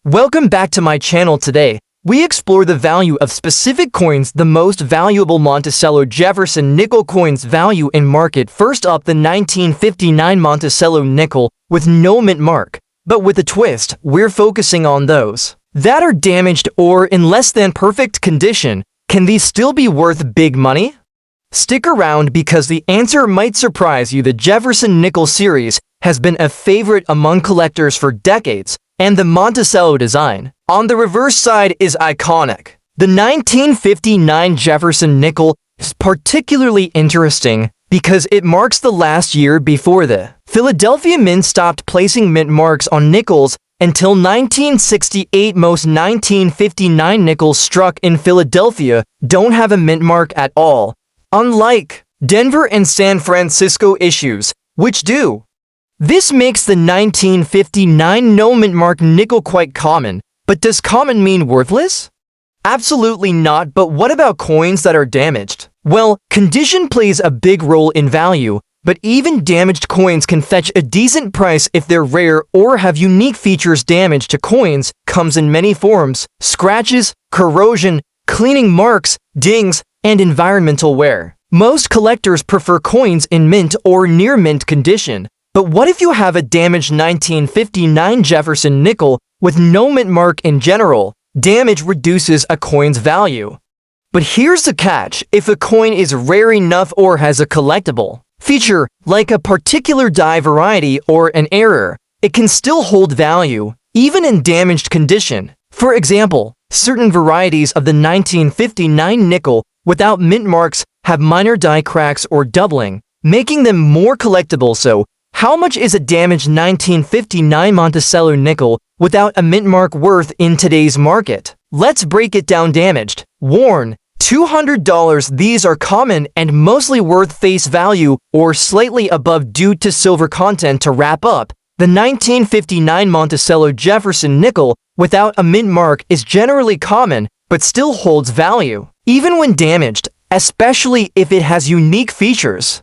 Welcome back to my channel. Today, we explore the value of specific coins. The most valuable Monticello Jefferson nickel coins value in market. First up, the 1959 Monticello nickel with no mint mark. But with a twist, we're focusing on those that are damaged or in less than perfect condition. Can these still be worth big money? Stick around because the answer might surprise you. The Jefferson nickel series has been a favorite among collectors for decades, and the Monticello design on the reverse side is iconic. The 1959 Jefferson nickel is particularly interesting because it marks the last year before the Philadelphia Mint stopped placing mint marks on nickels until 1968. Most 1959 nickels struck in Philadelphia don't have a mint mark at all, unlike Denver and San Francisco issues, which do. This makes the 1959 no mint mark nickel quite common. But does common mean worthless? Absolutely not. But what about coins that are damaged? Well, condition plays a big role in value, but even damaged coins can fetch a decent price if they're rare or have unique features. Damage to coins comes in many forms: scratches, corrosion, cleaning marks, dings, and environmental wear. Most collectors prefer coins in mint or near mint condition. But what if you have a damaged 1959 Jefferson nickel with no mint mark? In general, damage reduces a coin's value. But here's the catch: if a coin is rare enough or has a collectible feature, like a particular die variety or an error, it can still hold value, even in damaged condition. For example, certain varieties of the 1959 nickel without mint marks have minor die cracks or doubling, making them more collectible. So, how much is a damaged 1959 Monticello nickel without a mint mark worth in today's market? Let's break it down. Damaged, worn, $200. These are common and mostly worth face value or slightly above due to silver content. To wrap up, the 1959 Monticello Jefferson nickel without a mint mark is generally common but still holds value, even when damaged, especially if it has unique features.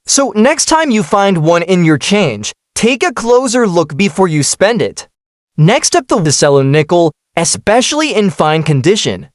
So next time you find one in your change, take a closer look before you spend it. Next up, the Monticello nickel, especially in fine condition.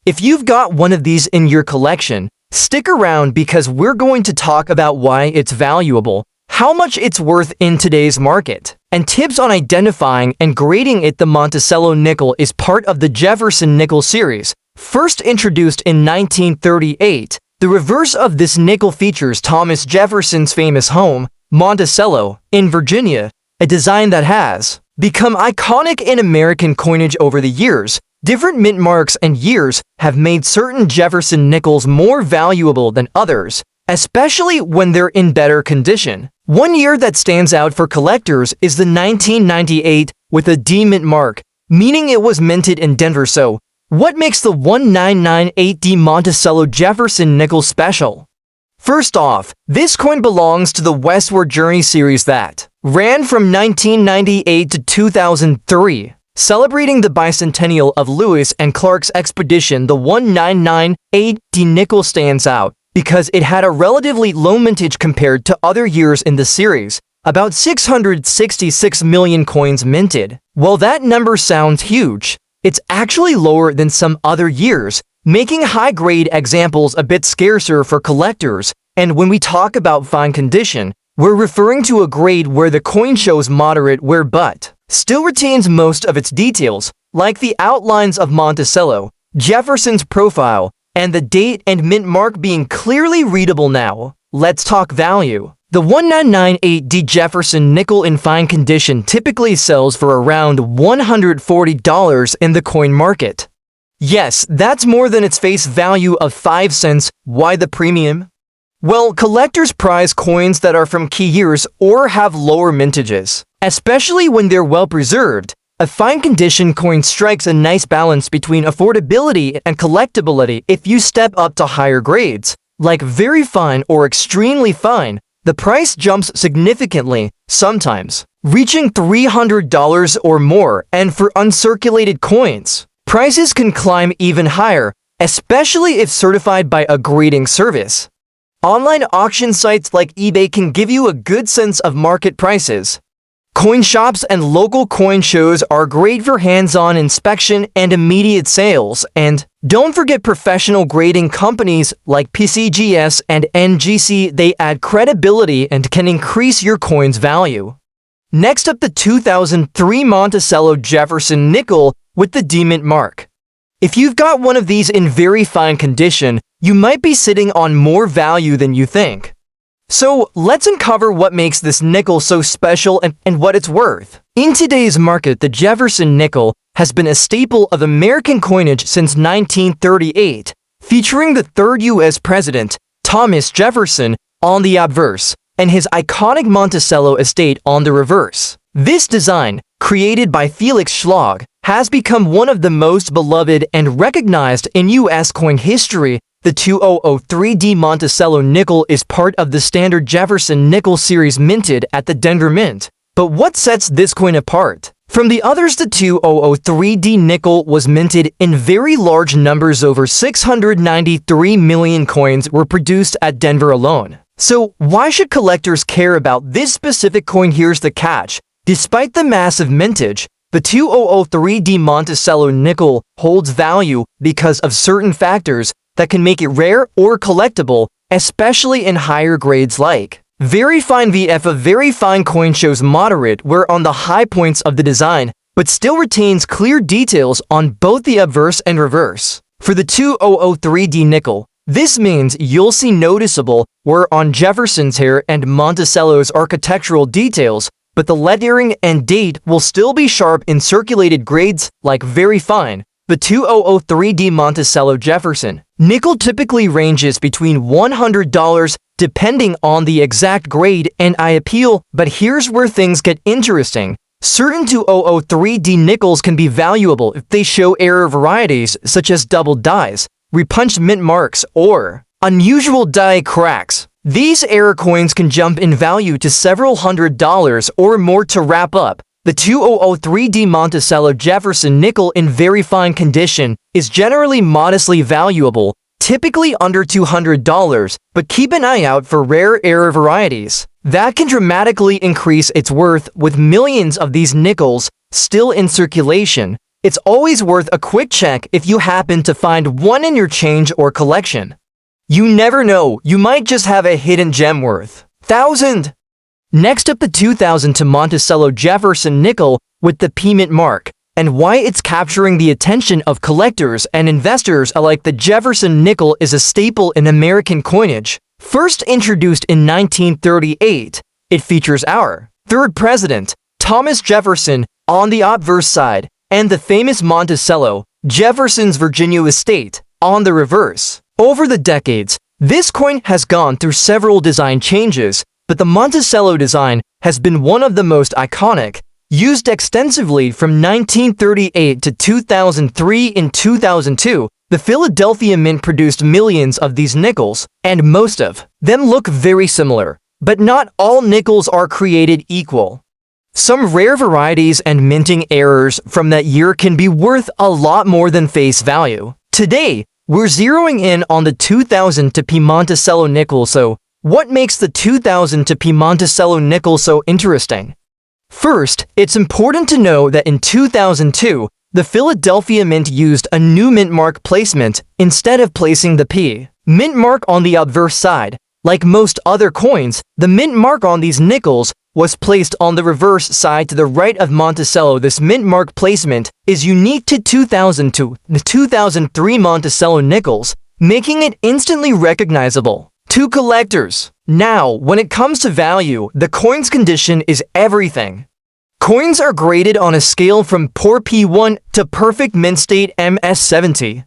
If you've got one of these in your collection, stick around because we're going to talk about why it's valuable, how much it's worth in today's market, and tips on identifying and grading it. The Monticello nickel is part of the Jefferson nickel series, first introduced in 1938. The reverse of this nickel features Thomas Jefferson's famous home, Monticello, in Virginia, a design that has become iconic in American coinage over the years. Different mint marks and years have made certain Jefferson nickels more valuable than others, especially when they're in better condition. One year that stands out for collectors is the 1998 with a D mint mark, meaning it was minted in Denver. So, what makes the 1998 Monticello Jefferson nickel special? First off, this coin belongs to the Westward Journey series that ran from 1998 to 2003. Celebrating the bicentennial of Lewis and Clark's expedition, the 1998 nickel stands out because it had a relatively low mintage compared to other years in the series, about 666 million coins minted. While that number sounds huge, it's actually lower than some other years, making high-grade examples a bit scarcer for collectors. And when we talk about fine condition, we're referring to a grade where the coin shows moderate wear but still retains most of its details, like the outlines of Monticello, Jefferson's profile, and the date and mint mark being clearly readable. Now, let's talk value. The 1998 Jefferson nickel in fine condition typically sells for around $140 in the coin market. Yes, that's more than its face value of 5 cents. Why the premium? Well, collectors prize coins that are from key years or have lower mintages, especially when they're well preserved. A fine condition coin strikes a nice balance between affordability and collectability. If you step up to higher grades, like very fine or extremely fine, the price jumps significantly, sometimes reaching $300 or more, and for uncirculated coins, prices can climb even higher, especially if certified by a grading service. Online auction sites like eBay can give you a good sense of market prices. Coin shops and local coin shows are great for hands-on inspection and immediate sales, and don't forget professional grading companies like PCGS and NGC. They add credibility and can increase your coin's value. Next up, the 2003 Monticello Jefferson nickel with the D-mint mark. If you've got one of these in very fine condition, you might be sitting on more value than you think. So let's uncover what makes this nickel so special and what it's worth. In today's market, the Jefferson nickel has been a staple of American coinage since 1938, featuring the third U.S. president, Thomas Jefferson, on the obverse, and his iconic Monticello estate on the reverse. This design, created by Felix Schlag, has become one of the most beloved and recognized in U.S. coin history. The 2003D Monticello nickel is part of the standard Jefferson nickel series minted at the Denver Mint. But what sets this coin apart? From the others, the 2003D nickel was minted in very large numbers. Over 693 million coins were produced at Denver alone. So why should collectors care about this specific coin? Here's the catch. Despite the massive mintage, the 2003D Monticello nickel holds value because of certain factors that can make it rare or collectible, especially in higher grades like very fine VF. A very fine coin shows moderate wear on the high points of the design, but still retains clear details on both the obverse and reverse. For the 2003D nickel, this means you'll see noticeable wear on Jefferson's hair and Monticello's architectural details, but the lettering and date will still be sharp in circulated grades like very fine. The 2003D Monticello Jefferson nickel typically ranges between $100 depending on the exact grade and eye appeal, but here's where things get interesting. Certain 2003D nickels can be valuable if they show error varieties such as double dyes, repunched mint marks, or unusual die cracks. These error coins can jump in value to several $100s or more. To wrap up, the 2003D Monticello Jefferson nickel in very fine condition is generally modestly valuable, typically under $200, but keep an eye out for rare error varieties. That can dramatically increase its worth. With millions of these nickels still in circulation, it's always worth a quick check if you happen to find one in your change or collection. You never know, you might just have a hidden gem worth $1,000. Next up, the 2002 Monticello Jefferson nickel with the P-mint mark, and why it's capturing the attention of collectors and investors alike. The Jefferson nickel is a staple in American coinage. First introduced in 1938, it features our third president, Thomas Jefferson, on the obverse side, and the famous Monticello, Jefferson's Virginia estate, on the reverse. Over the decades, this coin has gone through several design changes, but the Monticello design has been one of the most iconic, used extensively from 1938 to 2003. In 2002, the Philadelphia Mint produced millions of these nickels, and most of them look very similar. But not all nickels are created equal. Some rare varieties and minting errors from that year can be worth a lot more than face value. Today, we're zeroing in on the 2002 Monticello nickel. So, what makes the 2002 Monticello nickel so interesting? First, it's important to know that in 2002, the Philadelphia Mint used a new mint mark placement instead of placing the P mint mark on the obverse side. Like most other coins, the mint mark on these nickels was placed on the reverse side to the right of Monticello. This mint mark placement is unique to 2002, the 2003 Monticello nickels, making it instantly recognizable to collectors. Now, when it comes to value, the coin's condition is everything. Coins are graded on a scale from poor P1 to perfect mint state MS70.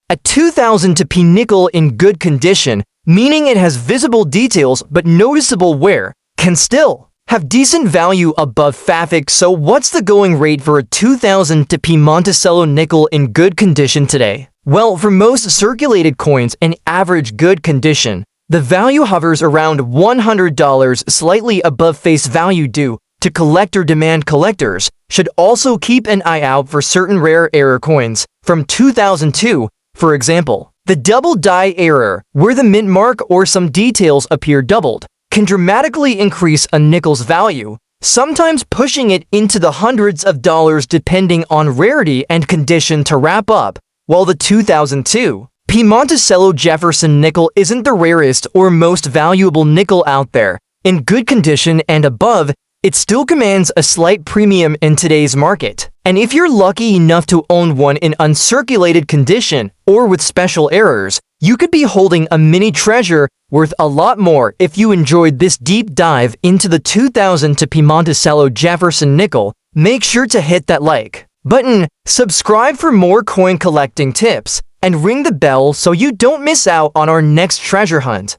A 2002 nickel in good condition, meaning it has visible details but noticeable wear, can still have decent value above FAFIC. So what's the going rate for a 2002 Monticello nickel in good condition today? Well, for most circulated coins in average good condition, the value hovers around $100, slightly above face value due to collector demand. Collectors should also keep an eye out for certain rare error coins from 2002, for example. The double die error, where the mint mark or some details appear doubled, can dramatically increase a nickel's value. sometimes pushing it into the hundreds of dollars depending on rarity and condition. To wrap up, while the 2002 P. Monticello Jefferson nickel isn't the rarest or most valuable nickel out there, in good condition and above, it still commands a slight premium in today's market. And if you're lucky enough to own one in uncirculated condition or with special errors, you could be holding a mini treasure worth a lot more. If you enjoyed this deep dive into the 2002 P. Monticello Jefferson nickel, make sure to hit that like button, subscribe for more coin collecting tips, and ring the bell so you don't miss out on our next treasure hunt.